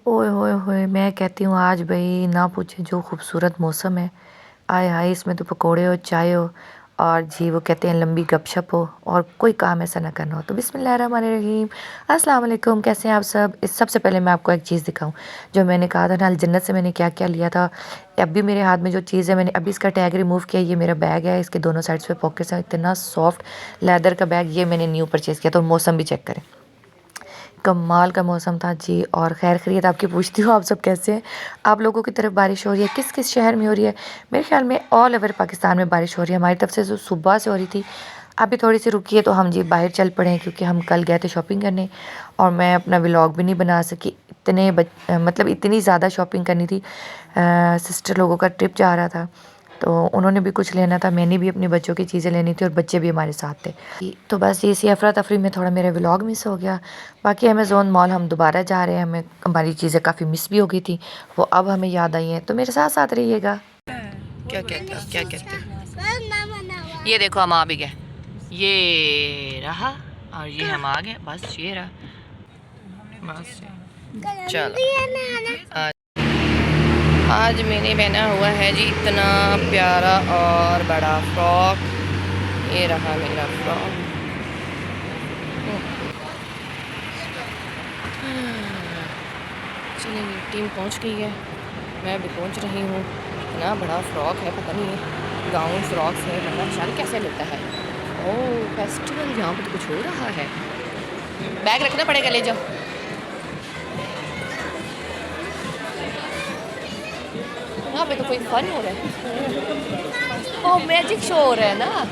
ओए होए होए, मैं कहती हूँ आज भाई ना पूछे जो खूबसूरत मौसम है। आए हाय, इसमें तो पकोड़े हो, चाय हो और जी वो कहते हैं लंबी गपशप हो और कोई काम ऐसा ना करना हो। तो बिस्मिल्लाहिर्रहमानिर्रहीम, अस्सलाम वालेकुम। कैसे हैं आप सब? इस सबसे पहले मैं आपको एक चीज़ दिखाऊं जो मैंने कहा था ना, अल जन्नत से मैंने क्या क्या लिया था। अब भी मेरे हाथ में जो चीज़ है, मैंने अभी इसका टैग रिमूव किया। ये मेरा बैग है, इसके दोनों साइड्स पे पॉकेट्स हैं, इतना सॉफ्ट लेदर का बैग। ये मैंने न्यू परचेज़ किया। तो मौसम भी चेक करें, कमाल का मौसम था जी। और खैर खैरियत आपकी पूछती हूँ, आप सब कैसे हैं? आप लोगों की तरफ बारिश हो रही है? किस किस शहर में हो रही है? मेरे ख्याल में ऑल ओवर पाकिस्तान में बारिश हो रही है। हमारी तरफ से जो सुबह से हो रही थी, अभी थोड़ी सी रुकी है। तो हम जी बाहर चल पड़े हैं क्योंकि हम कल गए थे शॉपिंग करने और मैं अपना व्लॉग भी नहीं बना सकी। मतलब इतनी ज़्यादा शॉपिंग करनी थी। सिस्टर लोगों का ट्रिप जा रहा था तो उन्होंने भी कुछ लेना था, मैंने भी अपने बच्चों की चीज़ें लेनी थी और बच्चे भी हमारे साथ थे। तो बस ये इसी अफरा तफरी में थोड़ा मेरा व्लॉग मिस हो गया। बाकी अमेज़ोन मॉल हम दोबारा जा रहे हैं, हमें हमारी चीज़ें काफ़ी मिस भी हो गई थी, वो अब हमें याद आई हैं। तो मेरे साथ साथ रहिएगा। क्या कहते हो, क्या कहते हो? ये देखो हम आ भी गए, ये रहा और ये हम आ गए। बस ये रहा, बस चलो। आज मैंने पहना हुआ है जी इतना प्यारा और बड़ा फ्रॉक। ये रहा मेरा फ्रॉक। चलिए टीम पहुंच गई है, मैं भी पहुंच रही हूँ। इतना बड़ा फ्रॉक है, पता नहीं गाउन फ्रॉक से बड़ा चल कैसे लेता है। ओह फेस्टिवल, यहाँ पर तो कुछ हो रहा है। बैग रखना पड़ेगा, ले जाओ। यहाँ पे तो कोई फन हो रहा है। ओह मैजिक शो हो रहा है ना।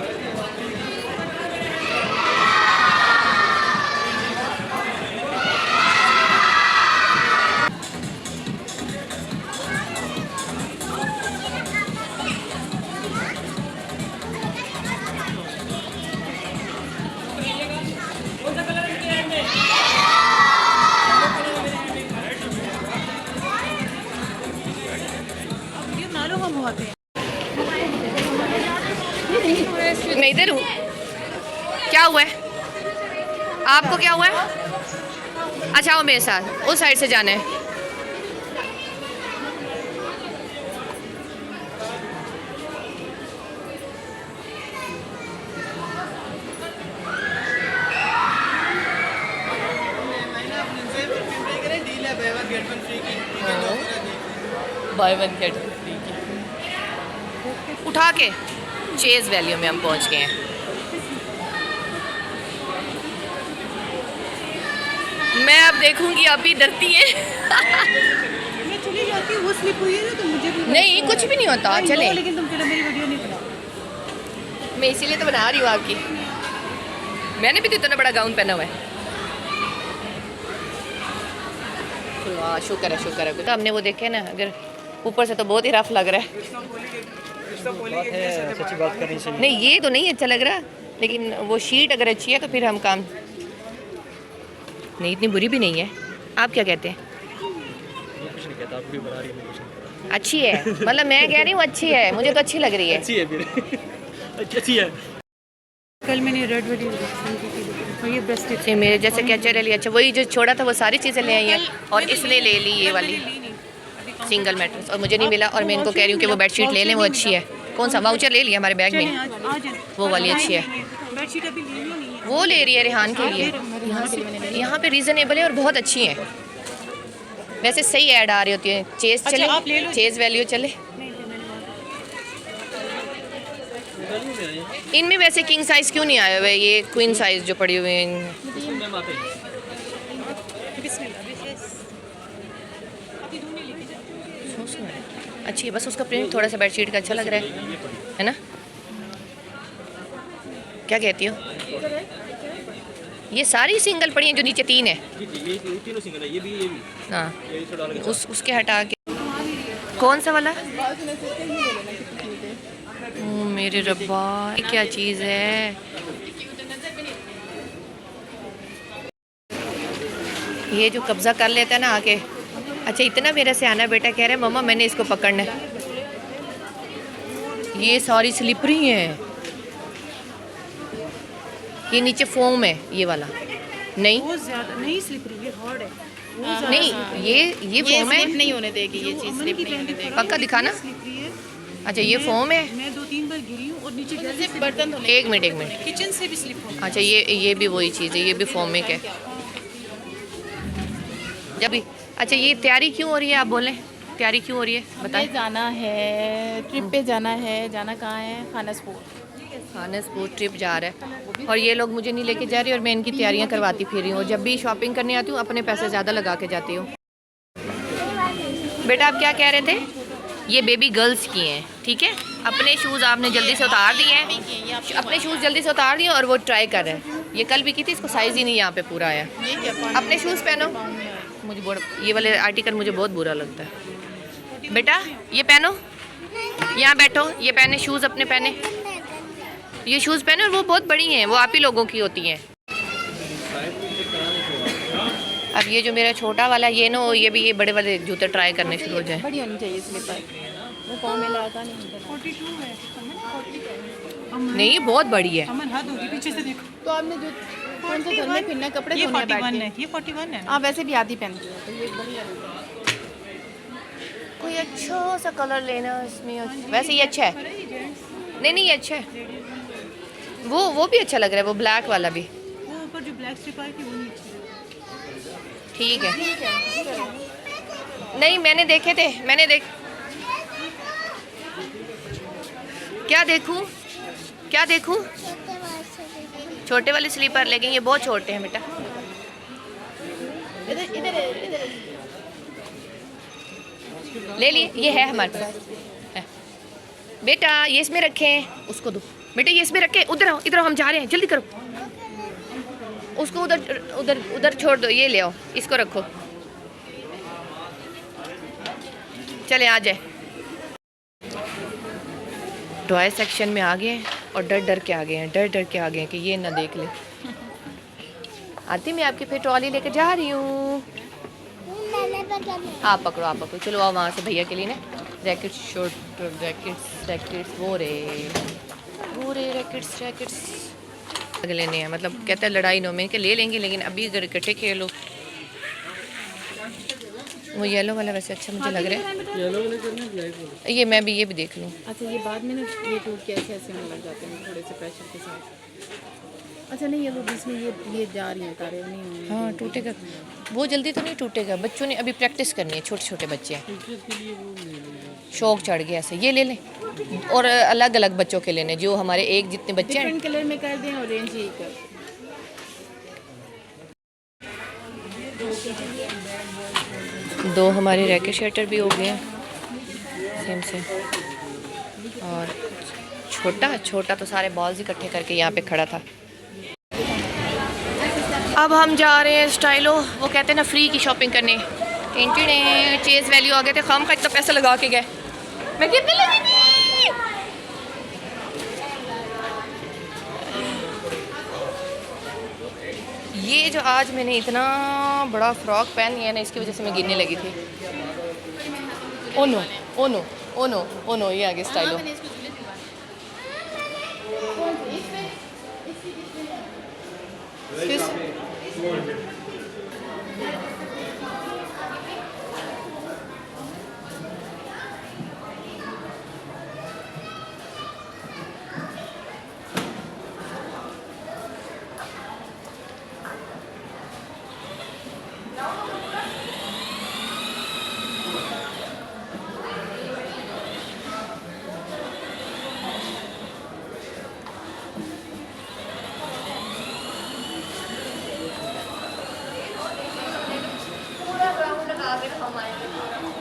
मैं इधर हूँ। क्या हुआ है आपको, क्या हुआ है? अच्छा आओ मेरे साथ, उस साइड से जाना है। बाय वन गेट फ्री की उठा के चेज वैल्यू में हम पहुंच गए हैं। मैं अब देखूंगी, अभी डरती है। मैं चली जाती हूँ, वो स्लिप हुई है ना तो मुझे भी नहीं कुछ भी नहीं होता, चले। लेकिन तुम फिर मेरी वीडियो नहीं बनाओ। मैं इसीलिए तो बना रही हूँ आपकी। मैंने भी तो इतना बड़ा गाउन पहना हुआ है। वाह शुक्र है, शुक्र है। तो हमने वो देखे ना, अगर ऊपर से तो बहुत ही रफ लग रहा है। सच्ची बात करनी चाहिए। नहीं ये तो नहीं अच्छा लग रहा, लेकिन वो शीट अगर अच्छी है तो फिर हम काम नहीं, इतनी बुरी भी नहीं है। आप क्या कहते हैं? कुछ नहीं कहता, आप भी बना रही है, कुछ नहीं। अच्छी है, मतलब मैं कह रही हूँ अच्छी है, मुझे तो अच्छी लग रही है। अच्छी है फिर। अच्छी है। कल मैंने रेड वाली और ये बेस्ट है। मेरे जैसे कैचर ले, अच्छा वही जो छोड़ा था वो सारी चीज़ें ले आई हैं और इसने ले ली ये वाली सिंगल मैट्रेस, और मुझे नहीं मिला। और मैं इनको कह रही हूँ कि वो बेडशीट ले लें, वो अच्छी है। कौन सा वाउचर ले लिया हमारे बैग में, वो वाली अच्छी है। बेडशीट अभी लेनी नहीं है, वो ले रही है रेहान के लिए। यहाँ पे रीज़नेबल है और बहुत अच्छी है। वैसे सही ऐड आ रही होती है। चेज चले, आप ले लो। चेज वैल्यू चले। इनमें वैसे किंग साइज़ क्यों नहीं आया हुआ है? ये क्वीन साइज़ जो पड़ी हुई है इनमें। अच्छी है, बस उसका प्रिंट थोड़ा सा बेडशीट का अच्छा लग रहा है ना? क्या कहती हो? ये सारी सिंगल पड़ी हैं जो नीचे तीन है। ये तीनों सिंगल है, ये भी हाँ ये थोड़ा अलग है। उसके हटा के कौन सा वाला? ओ मेरे रब्बा, ये क्या चीज़ है? ये जो कब्जा कर लेता है ना आके। अच्छा इतना मेरा सियाना बेटा कह रहा है मम्मा मैंने इसको पकड़ना है। ये सारी स्लिपरी हैं। ये नीचे फोम है ये वाला, नहीं बहुत ज़्यादा नहीं स्लिपरी, ये हार्ड है। नहीं ये फोम है, नहीं होने देगी ये चीज़, स्लिप नहीं होने देगी। पक्का दिखाना। अच्छा ये फोम है। मैं 2-3 बार गिरी हूँ और नीचे गैलरी से बर्तन धोने एक मिनट। किचन से भी स्लिप हो। अच्छा ये भी वही चीज़ है, ये भी फोमिक है जब भी। अच्छा ये तैयारी क्यों हो रही है, आप बोलें तैयारी क्यों हो रही है बताएं। हमें जाना है, ट्रिप पे जाना है। जाना कहाँ है? खानसपुर। खानसपुर ट्रिप जा रहा है और ये लोग मुझे नहीं लेके जा रही और मैं इनकी तैयारियां करवाती फिर रही हूँ। और जब भी शॉपिंग करने आती हूँ अपने पैसे ज़्यादा लगा के जाती हूँ। बेटा आप क्या कह रहे थे? ये बेबी गर्ल्स की हैं, ठीक है। अपने शूज़ आपने जल्दी से उतार दिए हैं, अपने शूज़ जल्दी से उतार दिए और वो ट्राई कर रहे हैं। ये कल भी की थी, इसको साइज़ ही नहीं यहाँ पे पूरा आया। ये क्या अपने शूज़ पहनो। मुझे बहुत ये वाले आर्टिकल मुझे बहुत बुरा लगता है। बेटा ये पहनो, यहाँ बैठो, ये पहने शूज़ अपने पहने, ये शूज़ पहने। और वो बहुत बड़ी हैं, वो आप ही लोगों की होती हैं। अब ये जो मेरा छोटा वाला ये नो, ये भी ये बड़े वाले जूते ट्राई करने शुरू हो जाए। बड़ी होनी चाहिए स्लीपर, वो पाँव में लगाता नहीं होता। 42 है नहीं बहुत बड़ी है। अमन, हाथ होगी पीछे से देखो। तो आपने जो कौन से घर में फिरना, कपड़े ये धोने 41 बैठ है, ये 41 है। हाँ वैसे भी आधी पहनती है, तो ये बड़ी है। कोई अच्छा सा कलर लेना इसमें। वैसे ये अच्छा है। नहीं ये अच्छा है। वो भी अच्छा लग रहा है, वो ब्लैक वाला भी वो ऊपर जो ब्लैक स्ट्रिप आई थी वो नहीं अच्छी लगी। ठीक है। नहीं मैंने देखे थे, क्या देखूं? छोटे वाले स्लीपर, लेकिन ये बहुत छोटे हैं बेटा। ले लिए, ये है हमारे पास है। बेटा ये इसमें रखें, उसको दो। बेटा ये इसमें रखे, उधर आओ, इधर आओ, हम जा रहे हैं, जल्दी करो। उसको उधर छोड़ दो, ये ले आओ, इसको रखो। चले आ जाए। टॉय सेक्शन में आ गए हैं और डर के आ गए हैं कि ये ना देख ले। आती मैं आपकी फिर ट्रॉली लेकर जा रही हूँ। आप पकड़ो। चलो आओ वहाँ से भैया के लिए ना रैकेट्स, शॉर्ट रैकेट्स वो रे रैकेट्स लेने हैं। मतलब कहता है लड़ाई नो में के ले लेंगे, लेकिन अभी अगर इकट्ठे खेलो। वो येलो वाला वैसे अच्छा मुझे लग रहा है। येलो वाले करना है, ब्लैक वाले? ये मैं भी ये भी देख लूँ। अच्छा ये बाद में ना ये टूट के ऐसे होने लग जाते हैं थोड़े से प्रेशर के साथ। अच्छा नहीं, ये वो बीच में ये जा रही हैं तारे, नहीं होंगे। हाँ टूटेगा, वो जल्दी तो नहीं टूटेगा। बच्चों ने अभी प्रैक्टिस करनी है, छोटे बच्चे हैं, शौक चढ़ गया ऐसे। ये ले लें और अलग अलग बच्चों के लेने, जो हमारे एक जितने बच्चे हैं। डिफरेंट कलर में कर दें, ऑरेंज ही कर। दो हमारे रैकेट शटर भी हो गए हैं सेम। और छोटा तो सारे बॉल्स इकट्ठे करके यहाँ पे खड़ा था। अब हम जा रहे हैं स्टाइलो, वो कहते हैं ना फ्री की शॉपिंग करने। चेज वैल्यू आ गए थे, खाम का इतना पैसा लगा के गए। मैं कितने लगेंगी? ये जो आज मैंने इतना बड़ा फ्रॉक पहन लिया ना, इसकी वजह से मैं गिरने लगी थी। ओ नो ये आगे स्टाइलो।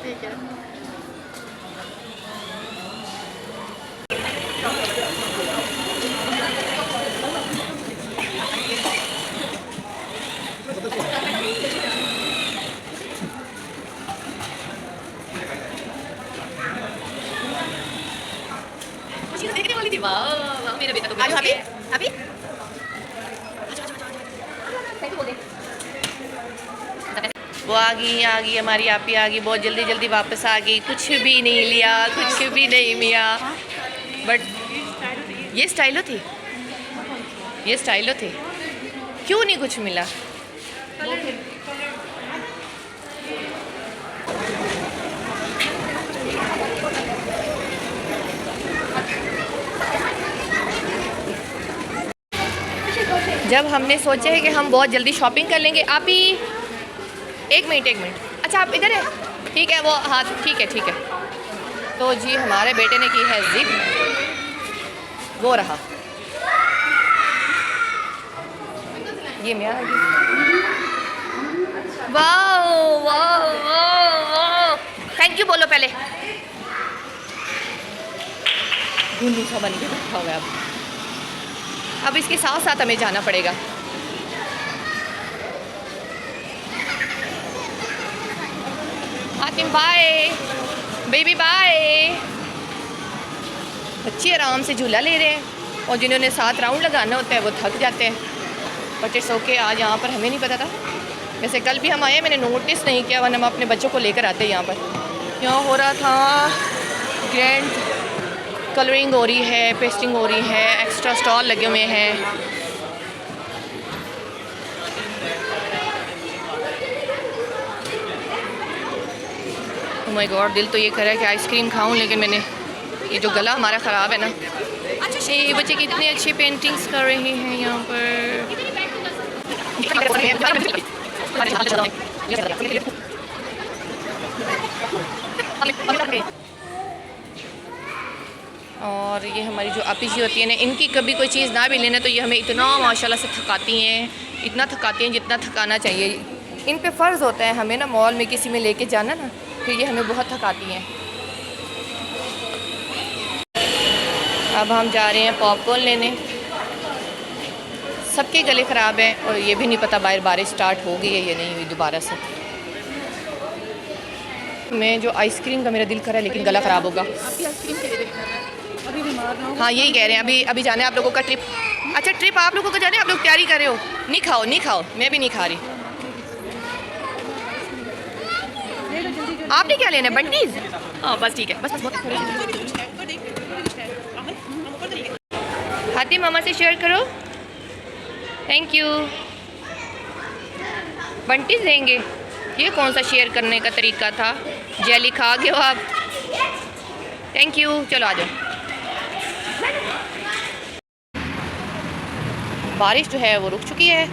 ठीक है। देखने वाली थी। वाह मेरा बेटा तो अभी वो आ गई हमारी आपी आ गई, बहुत जल्दी वापस आ गई। कुछ भी नहीं लिया, कुछ भी नहीं मिया। बट ये स्टाइलो थी, क्यों नहीं कुछ मिला? जब हमने सोचा है कि हम बहुत जल्दी शॉपिंग कर लेंगे। आप ही एक मिनट। अच्छा आप इधर है, ठीक है वो, हाँ ठीक है। तो जी हमारे बेटे ने की है जिद, वो रहा ये मैं आ गई। वाह थैंक यू बोलो पहले। गुन्नू सा बन के बैठा हुआ है। अब इसके साथ साथ हमें जाना पड़ेगा। Hatim bye, baby bye. बच्चे आराम से झूला ले रहे हैं और जिन्होंने 7 राउंड लगाना होता है वो थक जाते हैं। बट इट्स ओके, आज यहाँ पर हमें नहीं पता था। वैसे कल भी हम आए, मैंने नोटिस नहीं किया, वरना हम अपने बच्चों को लेकर आते यहाँ पर। यहाँ हो रहा था ग्रैंड कलरिंग हो रही है, पेस्टिंग हो रही है, एक्स्ट्रा स्टॉल लगे हुए हैं। ओह माय गॉड, दिल तो ये कर रहा है कि आइसक्रीम खाऊं, लेकिन मैंने ये जो गला हमारा ख़राब है ना। अच्छा ये बच्चे कितने अच्छे पेंटिंग्स कर रहे हैं यहाँ पर। और ये हमारी जो आपी जी होती है ना, इनकी कभी कोई चीज़ ना भी लेना तो ये हमें इतना माशाल्लाह से थकाती हैं, इतना थकाती हैं जितना थकाना चाहिए। इन पे फ़र्ज़ होता है हमें ना मॉल में किसी में लेके जाना ना, फिर ये हमें बहुत थकाती हैं। अब हम जा रहे हैं पॉपकॉर्न लेने। सबके गले ख़राब हैं और ये भी नहीं पता बाहर बारिश स्टार्ट हो गई है या नहीं हुई दोबारा से। मैं जो आइसक्रीम का मेरा दिल कर रहा है, लेकिन गला ख़राब होगा। हाँ यही कह रहे हैं, अभी जाना है आप लोगों का ट्रिप। अच्छा ट्रिप आप लोगों का जाना है, आप लोग तैयारी कर रहे हो। नहीं खाओ, मैं भी नहीं खा रही। आपने क्या लेना है, बंटीज? हाँ बस ठीक है, बस। हाथी मामा से शेयर करो, थैंक यू। बंटीज लेंगे, ये कौन सा शेयर करने का तरीका था? जेली खा गए हो आप, थैंक यू। चलो आ जाओ। बारिश जो है वो रुक चुकी है।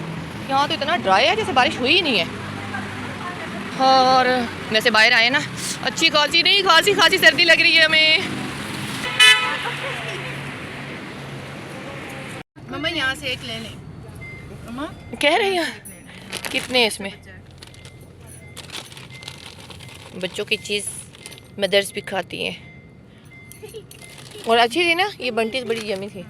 यहाँ तो इतना ड्राई है जैसे बारिश हुई ही नहीं है। और वैसे बाहर आए ना, अच्छी खासी नहीं, खासी सर्दी लग रही है हमें। मम्मा यहाँ से एक ले लें। मम्मा कह रही हैं कितने इसमें। बच्चों की चीज़ मदर्स भी खाती हैं और अच्छी थी ना, ये बंटीज बड़ी यमी थी।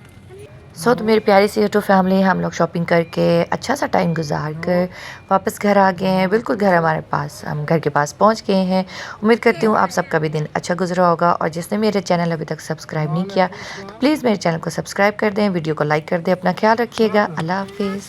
तो मेरी प्यारी सी यूट्यूब फैमिली, हम लोग शॉपिंग करके अच्छा सा टाइम गुजार कर वापस घर आ गए हैं। बिल्कुल घर हमारे पास, हम घर के पास पहुंच गए हैं। उम्मीद करती हूँ आप सबका भी दिन अच्छा गुजरा होगा। और जिसने मेरे चैनल अभी तक सब्सक्राइब नहीं किया तो प्लीज़ मेरे चैनल को सब्सक्राइब कर दें, वीडियो को लाइक कर दें। अपना ख्याल रखिएगा। अल्लाह हाफिज़।